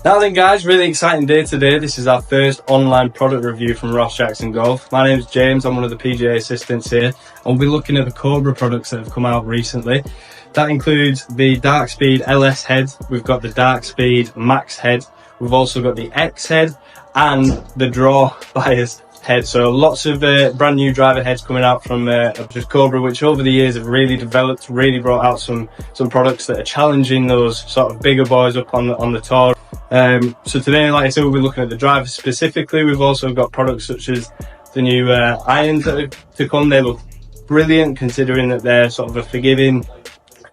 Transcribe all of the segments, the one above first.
Now then guys, really exciting day today. This is our first online product review from Ross Jackson Golf. My name is James, I'm one of the PGA assistants here. I'll be looking at the Cobra products that have come out recently. That includes the DarkSpeed LS head, we've got the DarkSpeed Max head, we've also got the X head and the draw bias head. So lots of brand new driver heads coming out from just Cobra, which over the years have really developed, really brought out some products that are challenging those sort of bigger boys up on the tour. So today, like I said, we'll be looking at the drivers specifically. We've also got products such as the new irons that are to come. They look brilliant considering that they're sort of a forgiving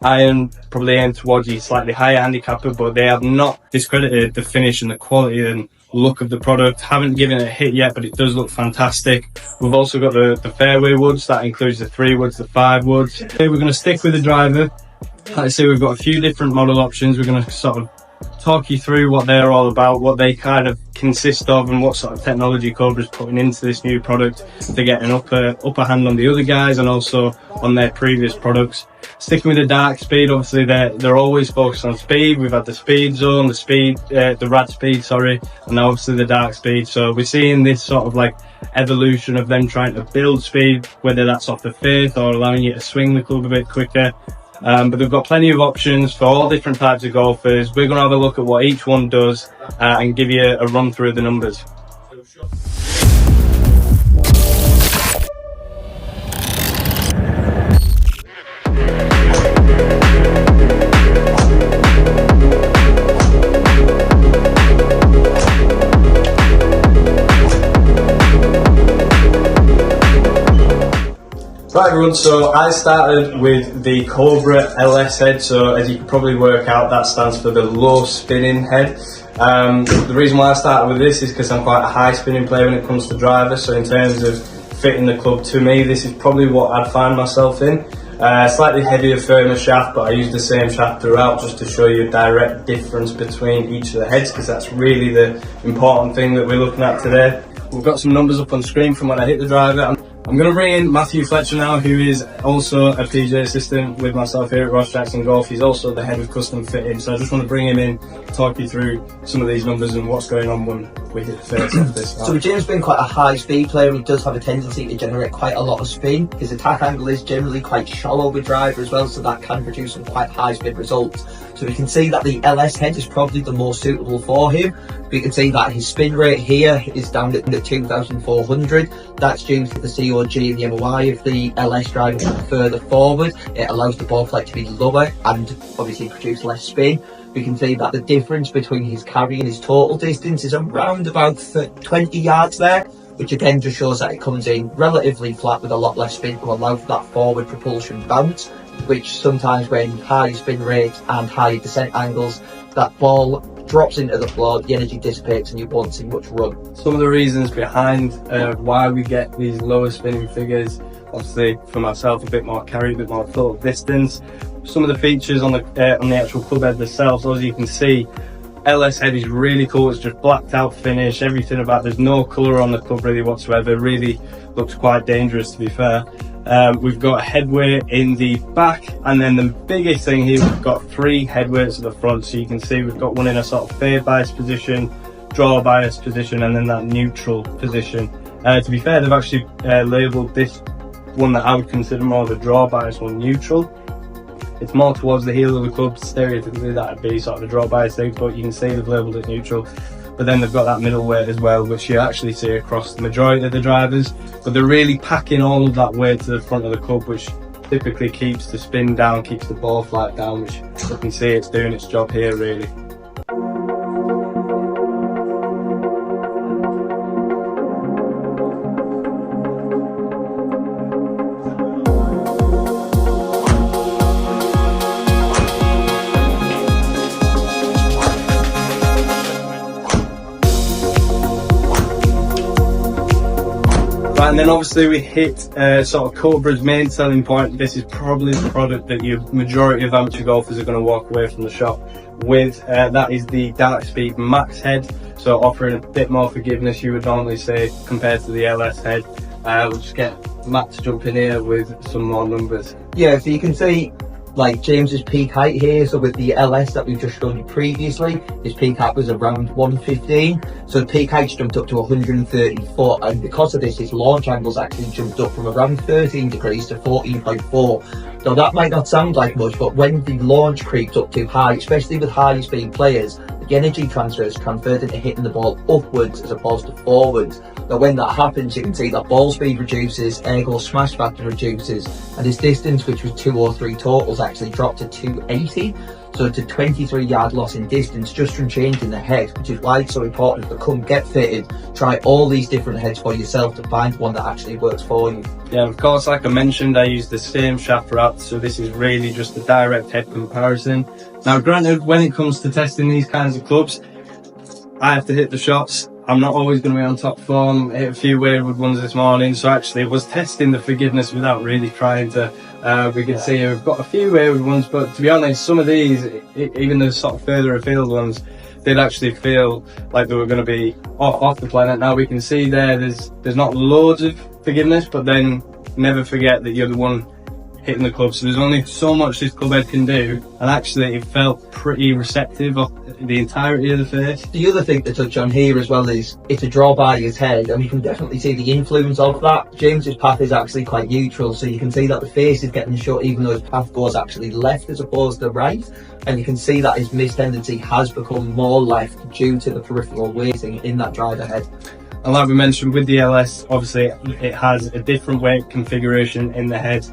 iron, probably aimed towards the slightly higher handicapper, but they have not discredited the finish and the quality and look of the product. Haven't given it a hit yet, but it does look fantastic. We've also got the fairway woods. That includes the 3 woods, the 5 woods. Today we're going to stick with the driver. Like I say, we've got a few different model options. We're going to sort of talk you through what they're all about, what they kind of consist of, and what sort of technology Cobra's putting into this new product to get an upper hand on the other guys and also on their previous products. Sticking with the DarkSpeed, obviously they're always focused on speed. We've had the speed zone, the rad speed, sorry, and now obviously the DarkSpeed. So we're seeing this sort of like evolution of them trying to build speed, whether that's off the faith or allowing you to swing the club a bit quicker. But they've got plenty of options for all different types of golfers. We're going to have a look at what each one does and give you a run through the numbers. Right everyone, so I started with the Cobra LS head. So as you can probably work out, that stands for the low spinning head. The reason why I started with this is because I'm quite a high spinning player when it comes to driver. So in terms of fitting the club to me, this is probably what I'd find myself in. Slightly heavier, firmer shaft, but I use the same shaft throughout just to show you a direct difference between each of the heads, because that's really the important thing that we're looking at today. We've got some numbers up on screen from when I hit the driver. I'm going to bring in Matthew Fletcher now, who is also a PGA assistant with myself here at Ross Jackson Golf. He's also the head of custom fitting, so I just want to bring him in, talk you through some of these numbers and what's going on when we hit the first of this. So Jim's been quite a high speed player, and he does have a tendency to generate quite a lot of spin. His attack angle is generally quite shallow with driver as well, so that can produce some quite high spin results. So we can see that the LS head is probably the more suitable for him. We can see that his spin rate here is down at 2,400. That's due to the COG and the MOI of the LS driver further forward. It allows the ball flight to be lower and obviously produce less spin. We can see that the difference between his carry and his total distance is around about 20 yards there, which again just shows that it comes in relatively flat with a lot less spin to allow for that forward propulsion bounce, which sometimes when high spin rates and high descent angles, that ball drops into the floor, the energy dissipates and you won't see much run. Some of the reasons behind why we get these lower spinning figures, obviously for myself a bit more carry, a bit more total distance. Some of the features on the actual club head themselves, as you can see, LS head is really cool. It's just blacked out finish, everything about, there's no colour on the club really whatsoever. Really looks quite dangerous, to be fair. We've got headwear in the back, and then the biggest thing here, we've got 3 headweights at the front. So you can see we've got one in a sort of fade bias position, draw bias position, and then that neutral position. To be fair, they've actually labelled this one that I would consider more the draw bias one neutral. It's more towards the heel of the club. Stereotypically that would be sort of the draw bias thing, but you can see they've labelled it neutral. But then they've got that middle weight as well, which you actually see across the majority of the drivers. But they're really packing all of that weight to the front of the club, which typically keeps the spin down, keeps the ball flight down, which you can see it's doing its job here really. Right, and then obviously we hit sort of Cobra's main selling point. This is probably the product that your majority of amateur golfers are going to walk away from the shop with. That is the DarkSpeed Max head, so offering a bit more forgiveness, you would normally say, compared to the LS head. We'll just get Matt to jump in here with some more numbers. Yeah, so you can see like James's peak height here. So with the LS that we've just shown you previously, his peak height was around 115. So the peak height's jumped up to 130 foot, and because of this, his launch angle's actually jumped up from around 13 degrees to 14.4. Now that might not sound like much, but when the launch creeps up too high, especially with high speed players, the energy transfer is transferred into hitting the ball upwards as opposed to forwards. Now when that happens, you can see that ball speed reduces, ergo smash factor reduces, and his distance, which was 203 totals, actually dropped to 280. So it's a 23-yard loss in distance just from changing the head, which is why it's so important to come get fitted, try all these different heads for yourself to find one that actually works for you. Yeah, of course, like I mentioned, I use the same shaft wrap, so this is really just a direct head comparison. Now granted, when it comes to testing these kinds of clubs, I have to hit the shots. I'm not always going to be on top form. I hit a few wayward ones this morning, so actually I was testing the forgiveness without really trying to. We can see we've got a few wayward ones, but to be honest, some of these, even the sort of further afield ones, did actually feel like they were going to be off the planet. Now we can see there's not loads of forgiveness, but then never forget that you're the one hitting the club, so there's only so much this club head can do, and actually it felt pretty receptive of the entirety of the face. The other thing to touch on here as well is it's a draw by his head, and we can definitely see the influence of that. James's path is actually quite neutral, so you can see that the face is getting short even though his path goes actually left as opposed to right, and you can see that his miss tendency has become more left due to the peripheral weighting in that driver head. And like we mentioned with the LS, obviously it has a different weight configuration in the head.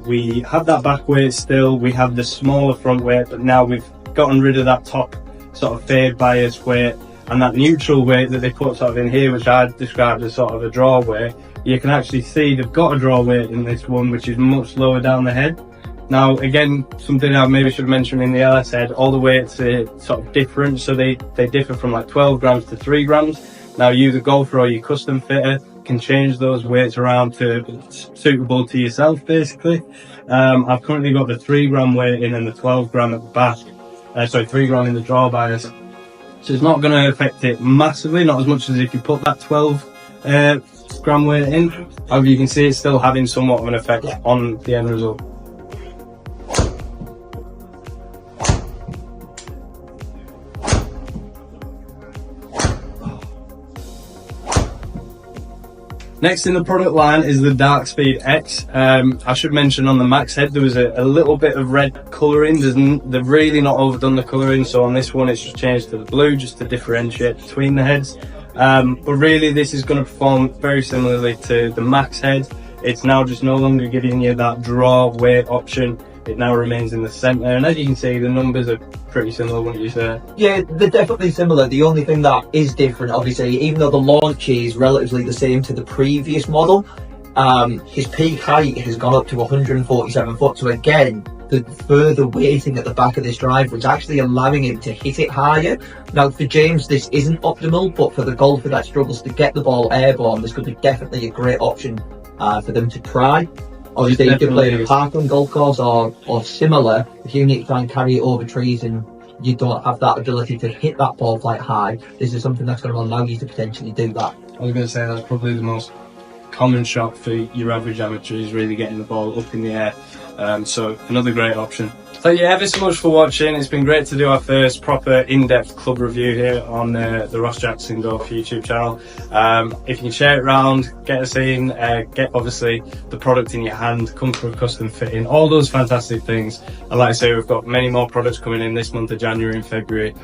We have that back weight still, we have the smaller front weight, but now we've gotten rid of that top sort of fade bias weight, and that neutral weight that they put sort of in here, which I described as sort of a draw weight. You can actually see they've got a draw weight in this one, which is much lower down the head. Now again, something I maybe should mention in the LS head, all the weights are sort of different, so they differ from like 12 grams to 3 grams. Now you, the golfer or your custom fitter, can change those weights around to suitable to yourself basically. I've currently got the 3 gram weight in and the 12 gram at the back. 3 gram in the draw bias. So it's not going to affect it massively, not as much as if you put that 12 gram weight in. However, you can see it's still having somewhat of an effect on the end result. Next in the product line is the DarkSpeed X. I should mention on the Max head there was a little bit of red colouring. They've really not overdone the colouring, so on this one it's just changed to the blue just to differentiate between the heads. But really this is going to perform very similarly to the Max head. It's now just no longer giving you that draw weight option. It now remains in the centre, and as you can see the numbers are pretty similar, wouldn't you say? Yeah, they're definitely similar. The only thing that is different, obviously, even though the launch is relatively the same to the previous model, his peak height has gone up to 147 foot. So again, the further weighting at the back of this driver is actually allowing him to hit it higher. Now for James this isn't optimal, but for the golfer that struggles to get the ball airborne, this could be definitely a great option for them to try. Obviously you can play in a parkland golf course or similar. If you need to try and carry it over trees and you don't have that ability to hit that ball quite high, this is something that's going to allow you to potentially do that. I was going to say that's probably the most common shot for your average amateur, is really getting the ball up in the air. So another great option. So yeah, ever so much for watching. It's been great to do our first proper in-depth club review here on the Ross Jackson Golf YouTube channel. If you can share it around, get us in, get obviously the product in your hand, come for a custom fitting, all those fantastic things. And like I say, we've got many more products coming in this month of January and February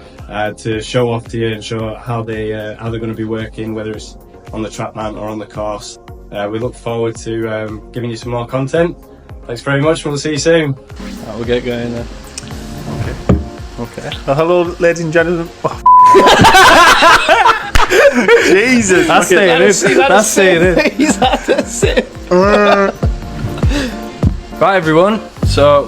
to show off to you and show how they're going to be working, whether it's on the track mount or on the course. We look forward to giving you some more content. Thanks very much, we'll see you soon. Right, we'll get going then. Okay. Well, hello, ladies and gentlemen. Oh, Jesus. That's staying in. That's staying in. Right, everyone. So.